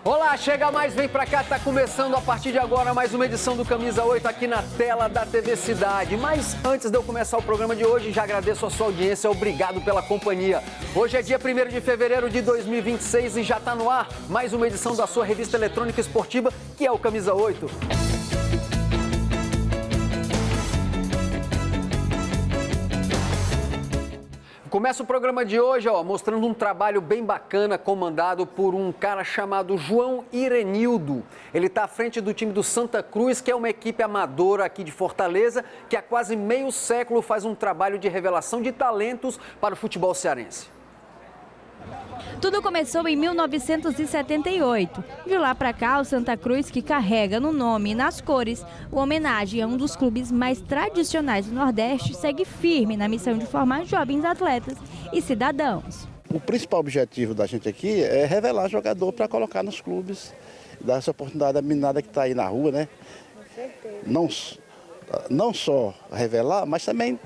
Olá, chega mais, vem pra cá, tá começando a partir de agora mais uma edição do Camisa 8 aqui na tela da TV Cidade. Mas antes de eu começar o programa de hoje, já agradeço a sua audiência, obrigado pela companhia. Hoje é dia 1º de fevereiro de 2026 e já tá no ar mais uma edição da sua revista eletrônica esportiva, que é o Camisa 8. Começa o programa de hoje, mostrando um trabalho bem bacana comandado por um cara chamado João Irenildo. Ele está à frente do time do Santa Cruz, que é uma equipe amadora aqui de Fortaleza, que há quase meio século faz um trabalho de revelação de talentos para o futebol cearense. Tudo começou em 1978. De lá para cá, o Santa Cruz, que carrega no nome e nas cores uma homenagem a um dos clubes mais tradicionais do Nordeste, segue firme na missão de formar jovens atletas e cidadãos. O principal objetivo da gente aqui é revelar jogador para colocar nos clubes, dar essa oportunidade à meninada que está aí na rua, né? Não só revelar, mas também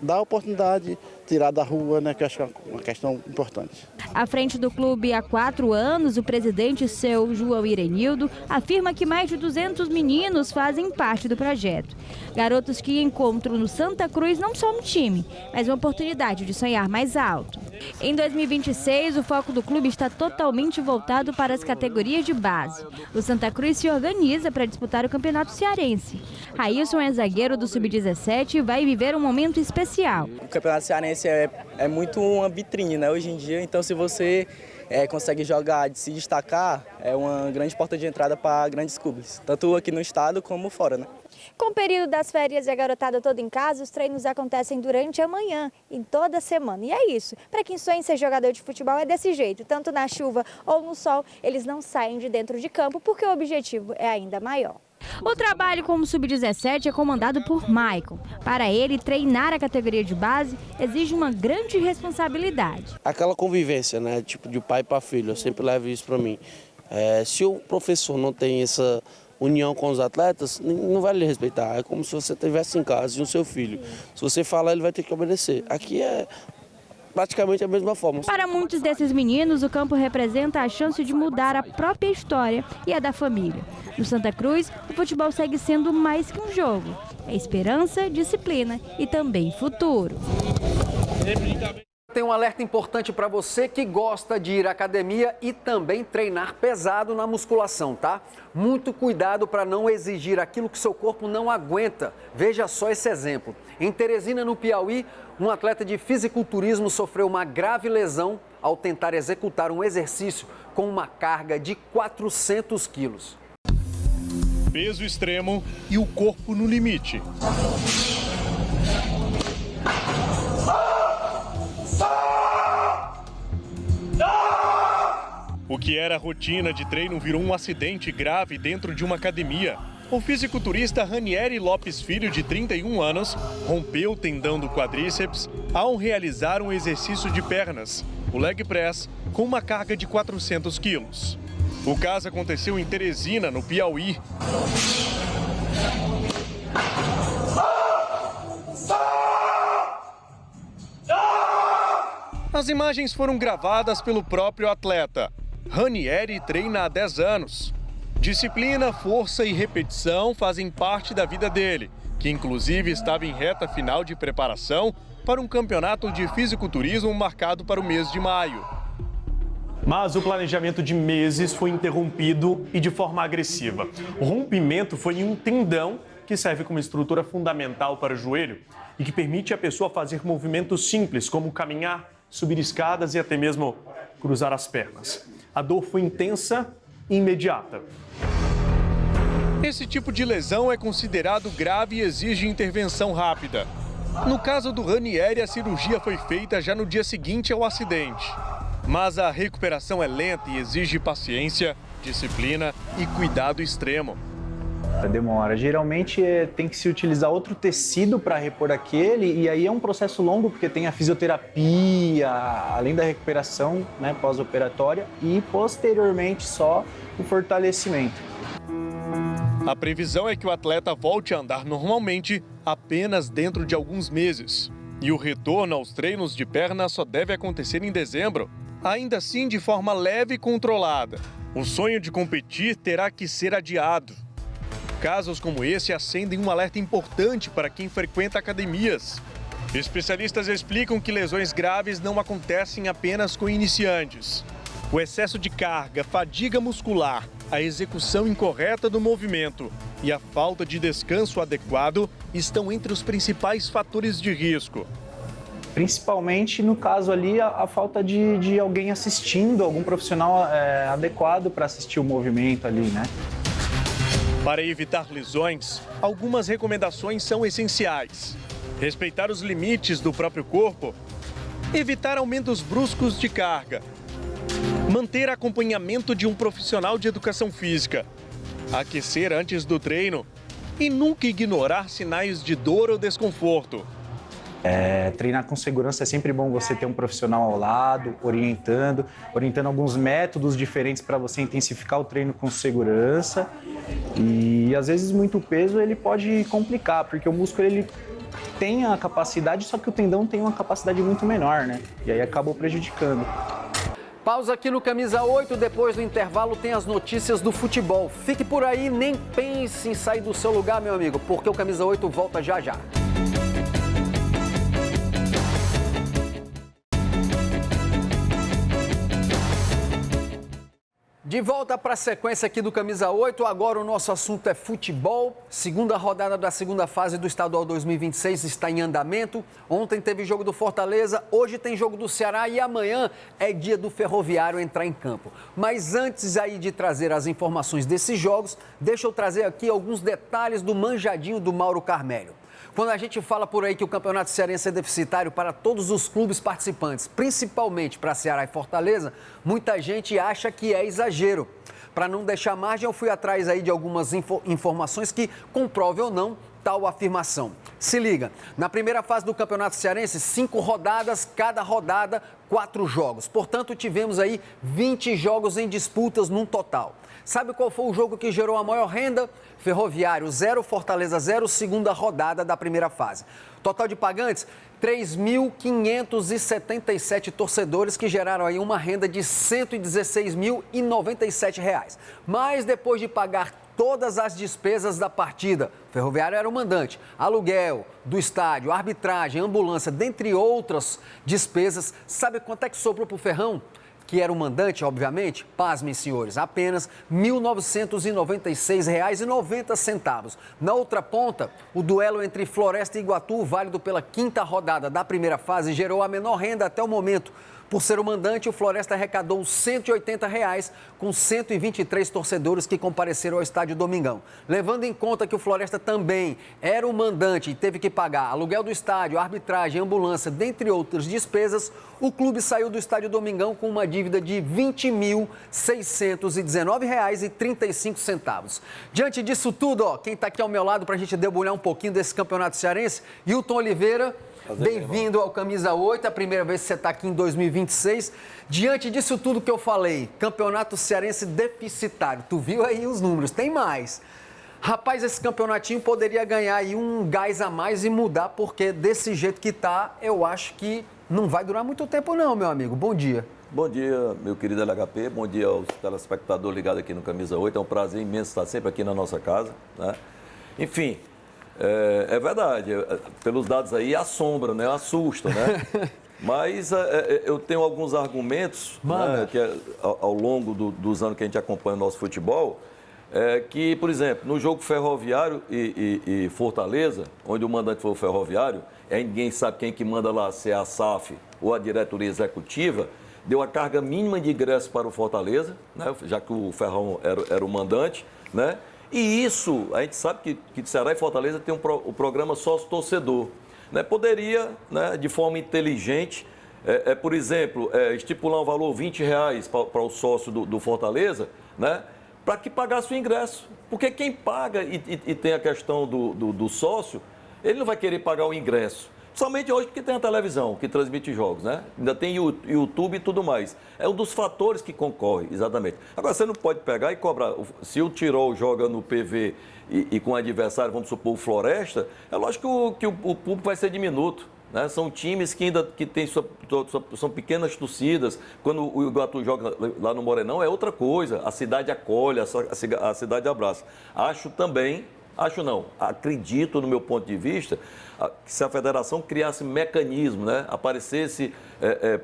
dar a oportunidade, tirar da rua, né, que eu acho que é uma questão importante. À frente do clube há 4 anos, o presidente seu João Irenildo afirma que mais de 200 meninos fazem parte do projeto. Garotos que encontram no Santa Cruz não só um time, mas uma oportunidade de sonhar mais alto. Em 2026, o foco do clube está totalmente voltado para as categorias de base. O Santa Cruz se organiza para disputar o Campeonato Cearense. Railson é zagueiro do Sub-17 e vai viver um momento especial. O Campeonato Cearense é muito uma vitrine, né, hoje em dia, então se você consegue jogar, de se destacar, é uma grande porta de entrada para grandes clubes, tanto aqui no estado como fora, né? Com o período das férias e a garotada toda em casa, os treinos acontecem durante a manhã, em toda semana. E é isso. Para quem sonha em ser jogador de futebol é desse jeito. Tanto na chuva ou no sol, eles não saem de dentro de campo porque o objetivo é ainda maior. O trabalho como Sub-17 é comandado por Maicon. Para ele, treinar a categoria de base exige uma grande responsabilidade. Aquela convivência, né, tipo de pai para filho, eu sempre levo isso para mim. Se o professor não tem essa união com os atletas, não vai lhe respeitar. É como se você estivesse em casa e o seu filho. Se você falar, ele vai ter que obedecer. Aqui é praticamente a mesma forma. Para muitos desses meninos, o campo representa a chance de mudar a própria história e a da família. No Santa Cruz, o futebol segue sendo mais que um jogo. É esperança, disciplina e também futuro. Tem um alerta importante para você que gosta de ir à academia e também treinar pesado na musculação, tá? Muito cuidado para não exigir aquilo que seu corpo não aguenta. Veja só esse exemplo. Em Teresina, no Piauí, um atleta de fisiculturismo sofreu uma grave lesão ao tentar executar um exercício com uma carga de 400 quilos. Peso extremo e o corpo no limite. O que era rotina de treino virou um acidente grave dentro de uma academia. O fisiculturista Ranieri Lopes Filho, de 31 anos, rompeu o tendão do quadríceps ao realizar um exercício de pernas, o leg press, com uma carga de 400 quilos. O caso aconteceu em Teresina, no Piauí. As imagens foram gravadas pelo próprio atleta. Ranieri treina há 10 anos. Disciplina, força e repetição fazem parte da vida dele, que inclusive estava em reta final de preparação para um campeonato de fisiculturismo marcado para o mês de maio. Mas o planejamento de meses foi interrompido e de forma agressiva. O rompimento foi em um tendão que serve como estrutura fundamental para o joelho e que permite à pessoa fazer movimentos simples, como caminhar, subir escadas e até mesmo cruzar as pernas. A dor foi intensa e imediata. Esse tipo de lesão é considerado grave e exige intervenção rápida. No caso do Ranieri, a cirurgia foi feita já no dia seguinte ao acidente. Mas a recuperação é lenta e exige paciência, disciplina e cuidado extremo. Demora. Geralmente tem que se utilizar outro tecido para repor aquele e aí é um processo longo porque tem a fisioterapia, além da recuperação, né, pós-operatória e posteriormente só o fortalecimento. A previsão é que o atleta volte a andar normalmente apenas dentro de alguns meses. E o retorno aos treinos de perna só deve acontecer em dezembro, ainda assim de forma leve e controlada. o sonho de competir terá que ser adiado. Casos como esse acendem um alerta importante para quem frequenta academias. Especialistas explicam que lesões graves não acontecem apenas com iniciantes. O excesso de carga, fadiga muscular, a execução incorreta do movimento e a falta de descanso adequado estão entre os principais fatores de risco. Principalmente no caso ali, a falta de alguém assistindo, algum profissional adequado para assistir o movimento ali, né? Para evitar lesões, algumas recomendações são essenciais. Respeitar os limites do próprio corpo, evitar aumentos bruscos de carga, manter acompanhamento de um profissional de educação física, aquecer antes do treino e nunca ignorar sinais de dor ou desconforto. Treinar com segurança é sempre bom você ter um profissional ao lado, orientando alguns métodos diferentes para você intensificar o treino com segurança. E às vezes muito peso ele pode complicar, porque o músculo ele tem a capacidade, só que o tendão tem uma capacidade muito menor, né? E aí acabou prejudicando. Pausa aqui no Camisa 8, depois do intervalo tem as notícias do futebol. Fique por aí, nem pense em sair do seu lugar, meu amigo, porque o Camisa 8 volta já já. De volta para a sequência aqui do Camisa 8, agora o nosso assunto é futebol. Segunda rodada da segunda fase do Estadual 2026 está em andamento. Ontem teve jogo do Fortaleza, hoje tem jogo do Ceará e amanhã é dia do Ferroviário entrar em campo. Mas antes aí de trazer as informações desses jogos, deixa eu trazer aqui alguns detalhes do manjadinho do Mauro Carmélio. Quando a gente fala por aí que o Campeonato Cearense é deficitário para todos os clubes participantes, principalmente para Ceará e Fortaleza, muita gente acha que é exagero. Para não deixar margem, eu fui atrás aí de algumas informações que comprovem ou não tal afirmação. Se liga, na primeira fase do Campeonato Cearense, 5 rodadas, cada rodada 4 jogos. Portanto, tivemos aí 20 jogos em disputas num total. Sabe qual foi o jogo que gerou a maior renda? Ferroviário 0, Fortaleza 0, segunda rodada da primeira fase. Total de pagantes, 3.577 torcedores que geraram aí uma renda de R$ 116.097. Mas depois de pagar todas as despesas da partida, Ferroviário era o mandante, aluguel do estádio, arbitragem, ambulância, dentre outras despesas, sabe quanto é que sobrou para o Ferrão? Que era o mandante, obviamente, pasmem, senhores, apenas R$ 1.996,90. Na outra ponta, o duelo entre Floresta e Iguatu, válido pela 5ª rodada da primeira fase, gerou a menor renda até o momento. Por ser o mandante, o Floresta arrecadou R$ 180, com 123 torcedores que compareceram ao estádio Domingão. Levando em conta que o Floresta também era o mandante e teve que pagar aluguel do estádio, arbitragem, ambulância, dentre outras despesas, o clube saiu do estádio Domingão com uma dívida de R$ 20.619,35. Diante disso tudo, quem está aqui ao meu lado para a gente debulhar um pouquinho desse campeonato cearense, Hilton Oliveira. Bem-vindo ao Camisa 8, a primeira vez que você está aqui em 2026. Diante disso tudo que eu falei, campeonato cearense deficitário, tu viu aí os números, tem mais. Rapaz, esse campeonatinho poderia ganhar aí um gás a mais e mudar, porque desse jeito que tá, eu acho que não vai durar muito tempo não, meu amigo. Bom dia. Bom dia, meu querido LHP, bom dia aos telespectadores ligados aqui no Camisa 8. É um prazer imenso estar sempre aqui na nossa casa, né? Enfim... É verdade, pelos dados aí assombra, né? Assusta, né? Mas eu tenho alguns argumentos, né, que ao longo dos anos que a gente acompanha o nosso futebol, que, por exemplo, no jogo Ferroviário e Fortaleza, onde o mandante foi o Ferroviário, ninguém sabe quem que manda lá, se é a SAF ou a diretoria executiva, deu a carga mínima de ingresso para o Fortaleza, né, já que o Ferrão era o mandante, né? E isso, a gente sabe que Ceará e Fortaleza tem o programa sócio-torcedor. Né? Poderia, né, de forma inteligente, por exemplo, estipular um valor de R$20 para o sócio do Fortaleza, né, para que pagasse o ingresso. Porque quem paga e tem a questão do sócio, ele não vai querer pagar o ingresso. Somente hoje porque tem a televisão que transmite jogos, né? Ainda tem YouTube e tudo mais. É um dos fatores que concorre, exatamente. Agora, você não pode pegar e cobrar. Se o Tirol joga no PV e com o adversário, vamos supor, o Floresta, é lógico que o público vai ser diminuto. né? São times que ainda são pequenas torcidas. Quando o Iguatu joga lá no Morenão é outra coisa. A cidade acolhe, a cidade abraça. Acredito, no meu ponto de vista, que se a federação criasse mecanismo, né? Aparecesse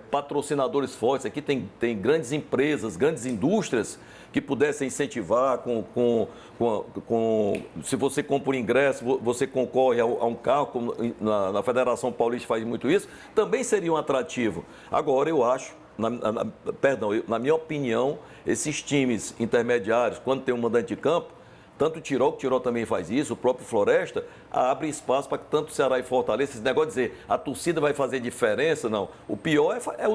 patrocinadores fortes. Aqui tem grandes empresas, grandes indústrias que pudessem incentivar se você compra um ingresso, você concorre a um carro, como na Federação Paulista faz muito isso, também seria um atrativo. Agora, eu acho, na minha opinião, esses times intermediários, quando tem um mandante de campo, tanto o Tirol, que o Tirol também faz isso, o próprio Floresta, abre espaço para que tanto Ceará e Fortaleza, esse negócio de dizer a torcida vai fazer diferença, não. O pior é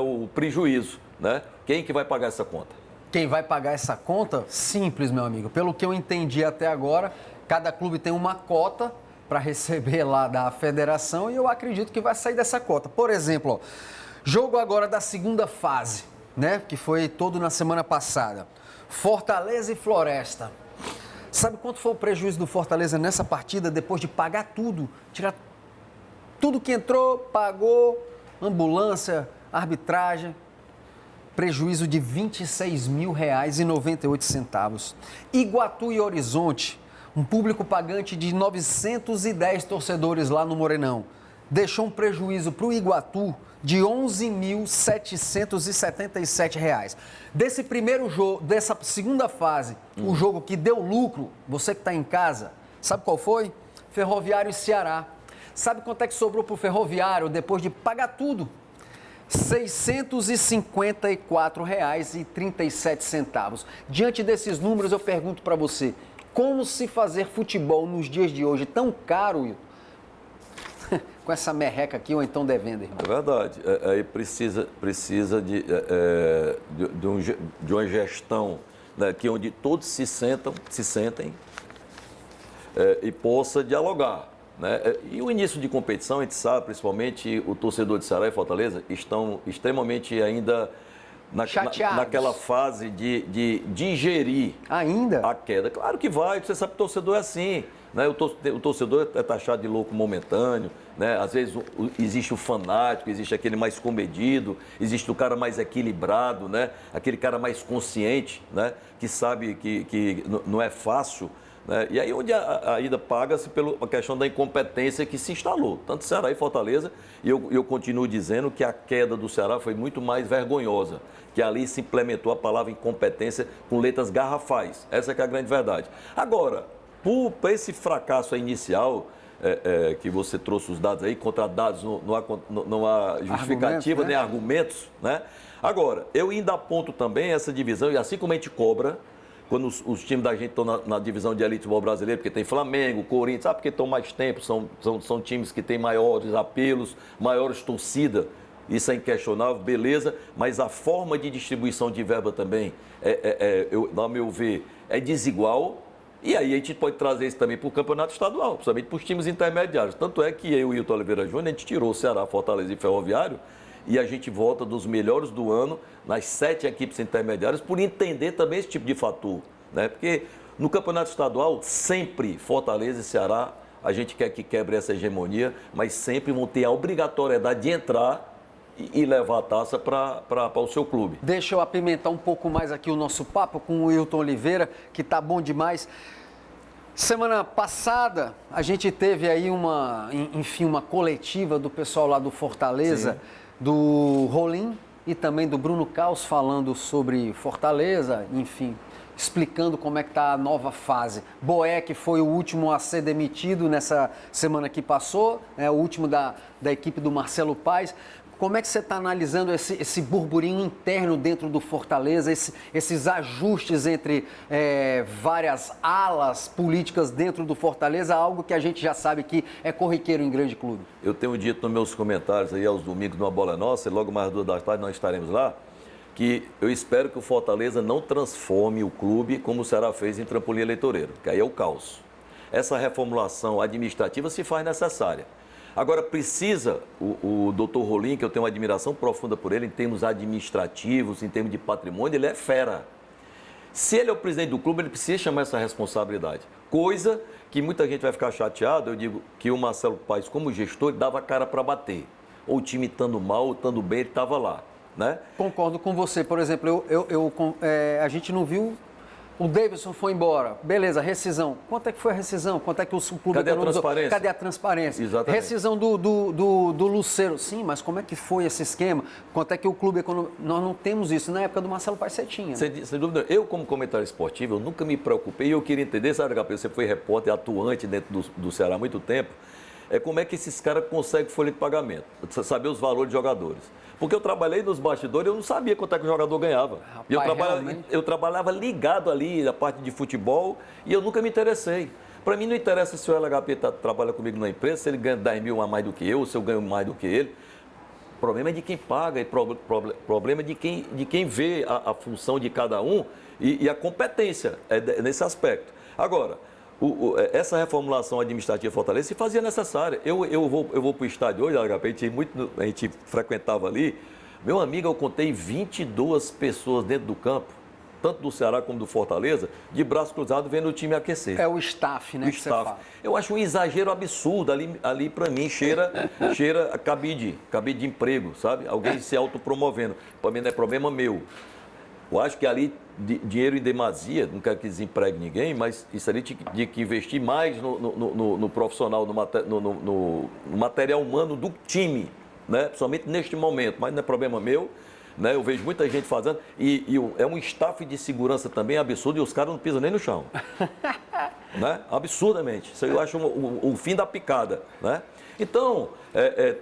o prejuízo, né? Quem que vai pagar essa conta? Quem vai pagar essa conta? Simples, meu amigo. Pelo que eu entendi até agora, cada clube tem uma cota para receber lá da federação e eu acredito que vai sair dessa cota. Por exemplo, ó, jogo agora da segunda fase, né? Que foi todo na semana passada. Fortaleza e Floresta. Sabe quanto foi o prejuízo do Fortaleza nessa partida depois de pagar tudo? Tirar tudo que entrou, pagou, ambulância, arbitragem. Prejuízo de R$ 26.098. Iguatu e Horizonte, um público pagante de 910 torcedores lá no Morenão, deixou um prejuízo para o Iguatu de R$ 11.777. Desse primeiro jogo, dessa segunda fase, o jogo que deu lucro, você que está em casa, sabe qual foi? Ferroviário e Ceará. Sabe quanto é que sobrou para o Ferroviário depois de pagar tudo? R$ 654,37. Diante desses números, eu pergunto para você, como se fazer futebol nos dias de hoje tão caro, Will? Com essa merreca aqui, ou então devendo, irmão? É verdade. Aí precisa de uma gestão, né, que onde todos se sentem e possa dialogar. Né? E o início de competição, a gente sabe, principalmente o torcedor de Ceará e Fortaleza, estão extremamente ainda naquela fase de digerir ainda a queda. Claro que vai, você sabe que o torcedor é assim. Né? O torcedor é taxado de louco momentâneo, né? Às vezes existe o fanático, existe aquele mais comedido, existe o cara mais equilibrado, né? Aquele cara mais consciente, né? Que sabe que não é fácil. Né? E aí onde ainda paga-se pela questão da incompetência que se instalou, tanto Ceará e Fortaleza, e eu continuo dizendo que a queda do Ceará foi muito mais vergonhosa, que ali se implementou a palavra incompetência com letras garrafais, essa que é a grande verdade. Agora, por esse fracasso inicial, que você trouxe os dados aí, contra dados não há justificativa, nem argumentos, né? Agora, eu ainda aponto também essa divisão, e assim como a gente cobra, quando os times da gente estão na divisão de elite do futebol brasileiro, porque tem Flamengo, Corinthians, sabe porque estão mais tempo, são times que têm maiores apelos, maiores torcidas, isso é inquestionável, beleza, mas a forma de distribuição de verba também, ao meu ver, é desigual, e aí a gente pode trazer isso também para o campeonato estadual, principalmente para os times intermediários. Tanto é que eu e o Hilton Oliveira Júnior, a gente tirou o Ceará, Fortaleza e Ferroviário, e a gente volta dos melhores do ano nas 7 equipes intermediárias por entender também esse tipo de fator, né? Porque no campeonato estadual, sempre Fortaleza e Ceará, a gente quer que quebre essa hegemonia, mas sempre vão ter a obrigatoriedade de entrar e levar a taça para o seu clube. Deixa eu apimentar um pouco mais aqui o nosso papo com o Hilton Oliveira, que tá bom demais. Semana passada, a gente teve aí uma coletiva do pessoal lá do Fortaleza, sim, do Rolim e também do Bruno Caos falando sobre Fortaleza, enfim, explicando como é que está a nova fase. Boeck foi o último a ser demitido nessa semana que passou, né, o último da equipe do Marcelo Paes. Como é que você está analisando esse burburinho interno dentro do Fortaleza, esses ajustes entre várias alas políticas dentro do Fortaleza, algo que a gente já sabe que é corriqueiro em grande clube? Eu tenho dito nos meus comentários aí aos domingos numa Bola Nossa, e logo mais às 2 da tarde nós estaremos lá, que eu espero que o Fortaleza não transforme o clube como o Ceará fez em trampolim eleitoreiro, que aí é o caos. Essa reformulação administrativa se faz necessária. Agora, precisa o doutor Rolim, que eu tenho uma admiração profunda por ele, em termos administrativos, em termos de patrimônio, ele é fera. Se ele é o presidente do clube, ele precisa chamar essa responsabilidade. Coisa que muita gente vai ficar chateada, eu digo que o Marcelo Paes, como gestor, ele dava a cara para bater. Ou o time estando mal, ou estando bem, ele estava lá. Né? Concordo com você. Por exemplo, a gente não viu... O Davidson foi embora. Beleza, rescisão. Quanto é que foi a rescisão? Quanto é que o clube... Cadê a transparência? Cadê a transparência? Exatamente. Rescisão do Lucero. Sim, mas como é que foi esse esquema? Quanto é que o clube... Nós não temos isso. Na época do Marcelo Paes você tinha. Sem dúvida. Eu, como comentário esportivo, eu nunca me preocupei. E eu queria entender, sabe, HP, você foi repórter, atuante dentro do Ceará há muito tempo. Como é que esses caras conseguem folha de pagamento. Saber os valores de jogadores. Porque eu trabalhei nos bastidores, eu não sabia quanto é que o jogador ganhava. Rapaz, eu trabalhava ligado ali na parte de futebol e eu nunca me interessei. Para mim não interessa se o LHP trabalha comigo na empresa, se ele ganha 10 mil a mais do que eu, ou se eu ganho mais do que ele. O problema é de quem paga, problema é de quem vê a função de cada um e a competência nesse aspecto. Agora, essa reformulação administrativa Fortaleza se fazia necessária. Eu vou para o estádio hoje, a gente frequentava ali. Meu amigo, eu contei 22 pessoas dentro do campo, tanto do Ceará como do Fortaleza, de braço cruzado vendo o time aquecer. É o staff, né? O staff. Você fala. Eu acho um exagero absurdo. Ali para mim, cheira a cabide de emprego, sabe? Alguém se autopromovendo. Para mim não é problema meu. Eu acho que ali, dinheiro em demasia, não quero que desempregue ninguém, mas isso ali tinha que investir mais no profissional, no material humano do time, né? Principalmente neste momento, mas não é problema meu, né? Eu vejo muita gente fazendo, e é um staff de segurança também absurdo, e os caras não pisam nem no chão, né? Absurdamente, isso aí eu acho o fim da picada, né? Então,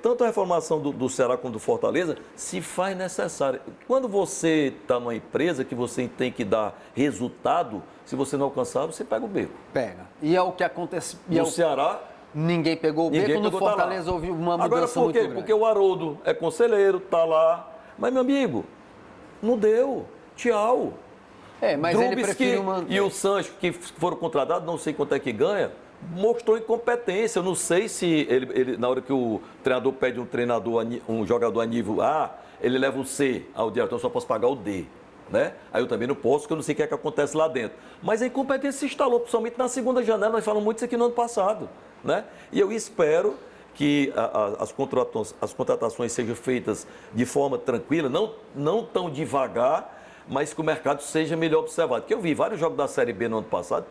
tanto a reformação do Ceará como do Fortaleza se faz necessária. Quando você está numa empresa que você tem que dar resultado, se você não alcançar, você pega o beco. Pega. E é o que acontece. No Ceará, ninguém pegou o beco, no Fortaleza houve uma mudança muito grande. Agora, por quê? Porque o Haroldo é conselheiro, está lá. Mas, meu amigo, não deu. Tchau. Mas ele preferiu manter. E o Sancho, que foram contratados, não sei quanto é que ganha, mostrou incompetência. Eu não sei se ele na hora que o treinador pede um jogador a nível A, ele leva o C ao diretor, eu só posso pagar o D. Né? Aí eu também não posso, porque eu não sei o que é que acontece lá dentro. Mas a incompetência se instalou, principalmente na segunda janela, nós falamos muito isso aqui no ano passado. Né? E eu espero que as contratações sejam feitas de forma tranquila, não tão devagar, mas que o mercado seja melhor observado. Porque eu vi vários jogos da Série B no ano passado,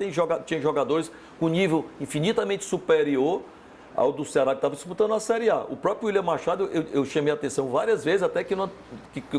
tinha jogadores com nível infinitamente superior ao do Ceará que estava disputando a Série A. O próprio William Machado, eu chamei a atenção várias vezes, até que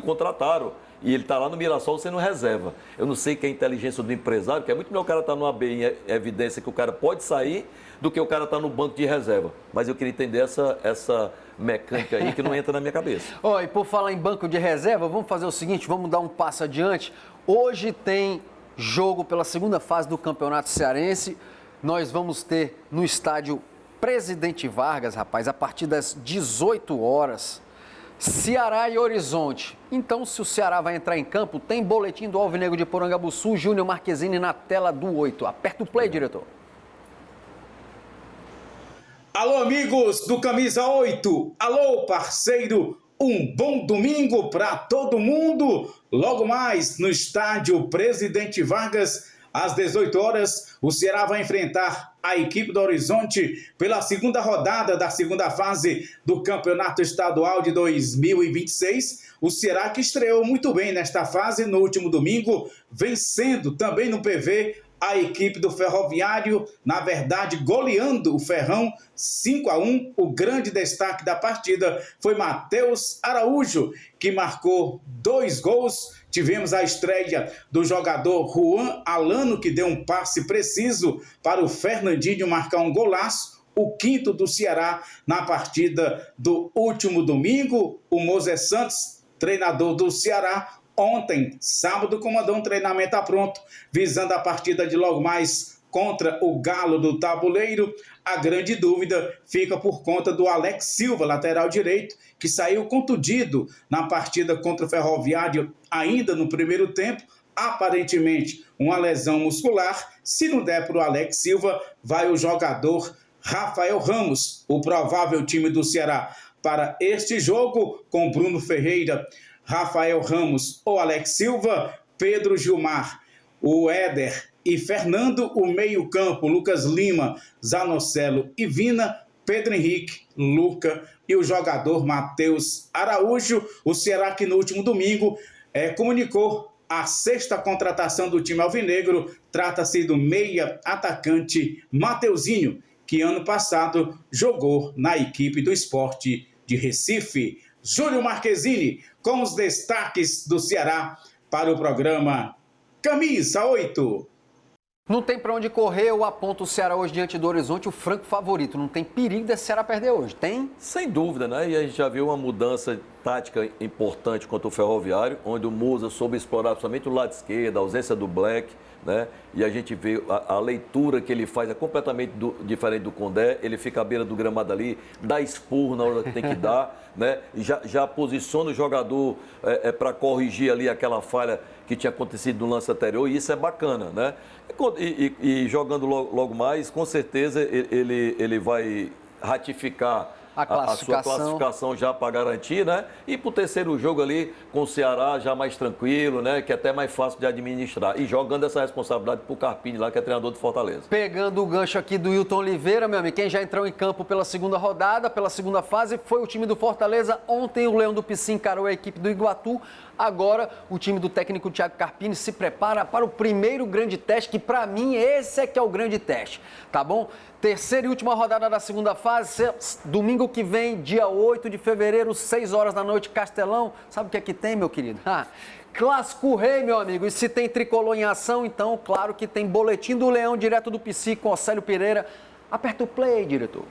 contrataram. E ele está lá no Mirassol sendo reserva. Eu não sei que é a inteligência do empresário, que é muito melhor o cara estar no AB em evidência que o cara pode sair, do que o cara estar no banco de reserva. Mas eu queria entender essa mecânica aí que não entra na minha cabeça. E por falar em banco de reserva, vamos fazer o seguinte, vamos dar um passo adiante. Hoje tem jogo pela segunda fase do Campeonato Cearense. Nós vamos ter no estádio Presidente Vargas, rapaz, a partir das 18 horas, Ceará e Horizonte. Então, se o Ceará vai entrar em campo, tem boletim do Alvinegro de Porangabuçu, Júnior Marquezine na tela do 8. Aperta o play, diretor. Alô, amigos do Camisa 8. Alô, parceiro. Um bom domingo para todo mundo. Logo mais no estádio Presidente Vargas, às 18 horas, o Ceará vai enfrentar a equipe do Horizonte pela segunda rodada da segunda fase do Campeonato Estadual de 2026. O Ceará que estreou muito bem nesta fase no último domingo, vencendo também no PV a equipe do Ferroviário, na verdade goleando o Ferrão 5-1. O grande destaque da partida foi Matheus Araújo, que marcou 2 gols. Tivemos a estreia do jogador Juan Alano, que deu um passe preciso para o Fernandinho marcar um golaço, o 5º do Ceará na partida do último domingo. O Moisés Santos, treinador do Ceará, ontem, sábado, comandou um treinamento a pronto, visando a partida de logo mais contra o Galo do Tabuleiro. A grande dúvida fica por conta do Alex Silva, lateral direito, que saiu contundido na partida contra o Ferroviário ainda no primeiro tempo. Aparentemente, uma lesão muscular. Se não der para o Alex Silva, vai o jogador Rafael Ramos, o provável time do Ceará para este jogo, com Bruno Ferreira, Rafael Ramos ou Alex Silva, Pedro Gilmar. o Éder e Fernando, o meio-campo, Lucas Lima, Zanocelo e Vina, Pedro Henrique, Luca e o jogador Matheus Araújo. O Ceará, que no último domingo comunicou a 6ª contratação do time alvinegro. Trata-se do meia atacante Mateuzinho, que ano passado jogou na equipe do Sport de Recife. Júlio Marquezine, com os destaques do Ceará para o programa Camisa 8. Não tem para onde correr, eu aponto o Ceará hoje diante do Horizonte, o franco favorito. Não tem perigo desse Ceará perder hoje, tem? Sem dúvida, né? E a gente já viu uma mudança tática importante contra o Ferroviário, onde o Musa soube explorar somente o lado esquerdo, a ausência do Black, né? E a gente vê a leitura que ele faz é completamente diferente do Condé. Ele fica à beira do gramado ali, dá expurro na hora que tem que dar, né? E já posiciona o jogador para corrigir ali aquela falha que tinha acontecido no lance anterior, e isso é bacana, né? E jogando logo mais, com certeza ele vai ratificar a sua classificação já para garantir, né? E para o terceiro jogo ali, com o Ceará já mais tranquilo, né? Que é até mais fácil de administrar. E jogando essa responsabilidade para o Carpini lá, que é treinador do Fortaleza. Pegando o gancho aqui do Hilton Oliveira, meu amigo, quem já entrou em campo pela segunda rodada, pela segunda fase, foi o time do Fortaleza. Ontem o Leão do Pici encarou a equipe do Iguatu. Agora o time do técnico Thiago Carpini se prepara para o primeiro grande teste, que para mim esse é que é o grande teste, tá bom? Terceira e última rodada da segunda fase, domingo que vem, dia 8 de fevereiro, 6 horas da noite, Castelão. Sabe o que é que tem, meu querido? Clássico Rei, meu amigo. E se tem tricolor em ação, então, claro que tem boletim do Leão direto do Pici com Océlio Pereira. Aperta o play, diretor.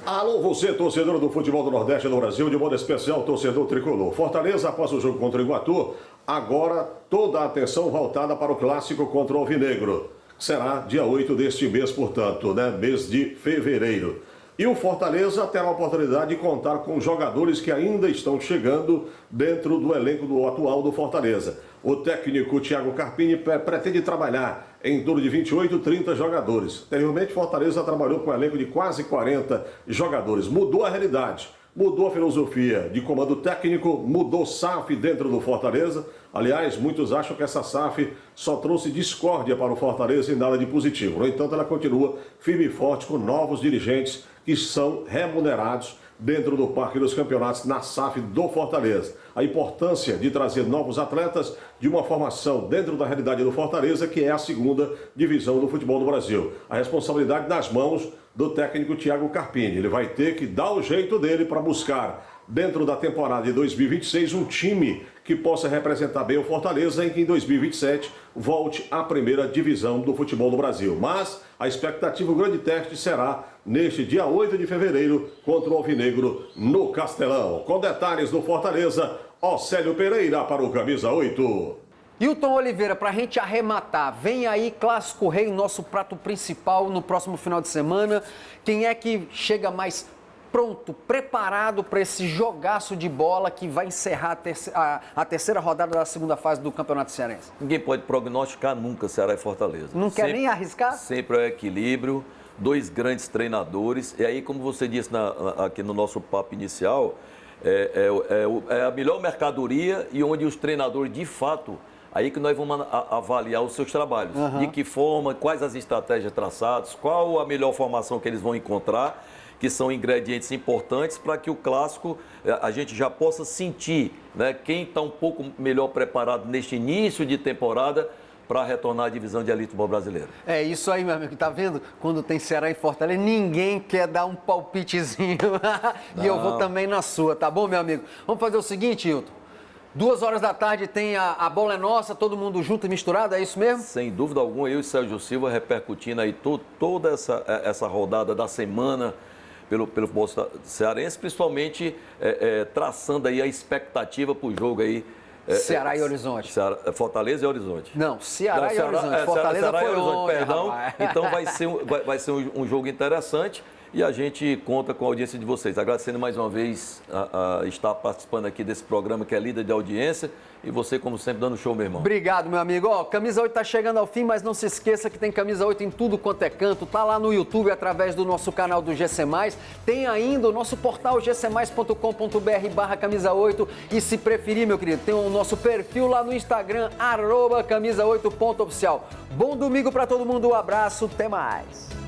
Alô, você, torcedor do futebol do Nordeste do Brasil, de modo especial, torcedor tricolor. Fortaleza, após o jogo contra o Iguatu, agora toda a atenção voltada para o clássico contra o Alvinegro. Será dia 8 deste mês, portanto, né? Mês de fevereiro. E o Fortaleza terá a oportunidade de contar com jogadores que ainda estão chegando dentro do elenco atual do Fortaleza. O técnico Thiago Carpini pretende trabalhar em torno de 28, 30 jogadores. Anteriormente, Fortaleza trabalhou com um elenco de quase 40 jogadores. Mudou a realidade, mudou a filosofia de comando técnico, mudou SAF dentro do Fortaleza. Aliás, muitos acham que essa SAF só trouxe discórdia para o Fortaleza e nada de positivo. No entanto, ela continua firme e forte com novos dirigentes que são remunerados dentro do Parque dos Campeonatos na SAF do Fortaleza. A importância de trazer novos atletas de uma formação dentro da realidade do Fortaleza, que é a segunda divisão do futebol do Brasil. A responsabilidade nas mãos do técnico Thiago Carpini. Ele vai ter que dar o jeito dele para buscar, dentro da temporada de 2026, um time que possa representar bem o Fortaleza, em que em 2027 volte à primeira divisão do futebol do Brasil. Mas a expectativa, o grande teste será neste dia 8 de fevereiro contra o Alvinegro no Castelão. Com detalhes do Fortaleza, Océlio Pereira para o Camisa 8. Hilton Oliveira, para a gente arrematar, vem aí Clássico Rei, o nosso prato principal no próximo final de semana. Quem é que chega mais pronto, preparado para esse jogaço de bola que vai encerrar a terceira rodada da segunda fase do Campeonato Cearense? Ninguém pode prognosticar nunca Ceará e Fortaleza. Não quer nem arriscar? Sempre é equilíbrio, dois grandes treinadores. E aí, como você disse aqui no nosso papo inicial, é a melhor mercadoria e onde os treinadores, de fato, aí que nós vamos avaliar os seus trabalhos. Uhum. De que forma, quais as estratégias traçadas, qual a melhor formação que eles vão encontrar, que são ingredientes importantes para que o clássico a gente já possa sentir, né, quem está um pouco melhor preparado neste início de temporada para retornar à divisão de elite futebol brasileiro. É isso aí, meu amigo. Tá vendo? Quando tem Ceará e Fortaleza, ninguém quer dar um palpitezinho. E eu vou também na sua, tá bom, meu amigo? Vamos fazer o seguinte, Hilton. 2 horas da tarde tem a Bola é Nossa, todo mundo junto e misturado, é isso mesmo? Sem dúvida alguma, eu e Sérgio Silva repercutindo aí toda essa rodada da semana pelo futebol cearense, principalmente traçando aí a expectativa para o jogo aí. Ceará e Horizonte. Fortaleza e Horizonte. Não, Ceará e Horizonte. Fortaleza Ceará foi e Horizonte, longe, perdão. rapaz. Então vai ser um jogo interessante. E a gente conta com a audiência de vocês. Agradecendo mais uma vez a estar participando aqui desse programa que é líder de audiência. E você, como sempre, dando show, meu irmão. Obrigado, meu amigo. Ó, Camisa 8 tá chegando ao fim, mas não se esqueça que tem Camisa 8 em tudo quanto é canto. Tá lá no YouTube, através do nosso canal do GC+. Tem ainda o nosso portal gcmais.com.br/camisa 8. E se preferir, meu querido, tem o nosso perfil lá no Instagram, @camisa8.oficial. Bom domingo para todo mundo, um abraço, até mais.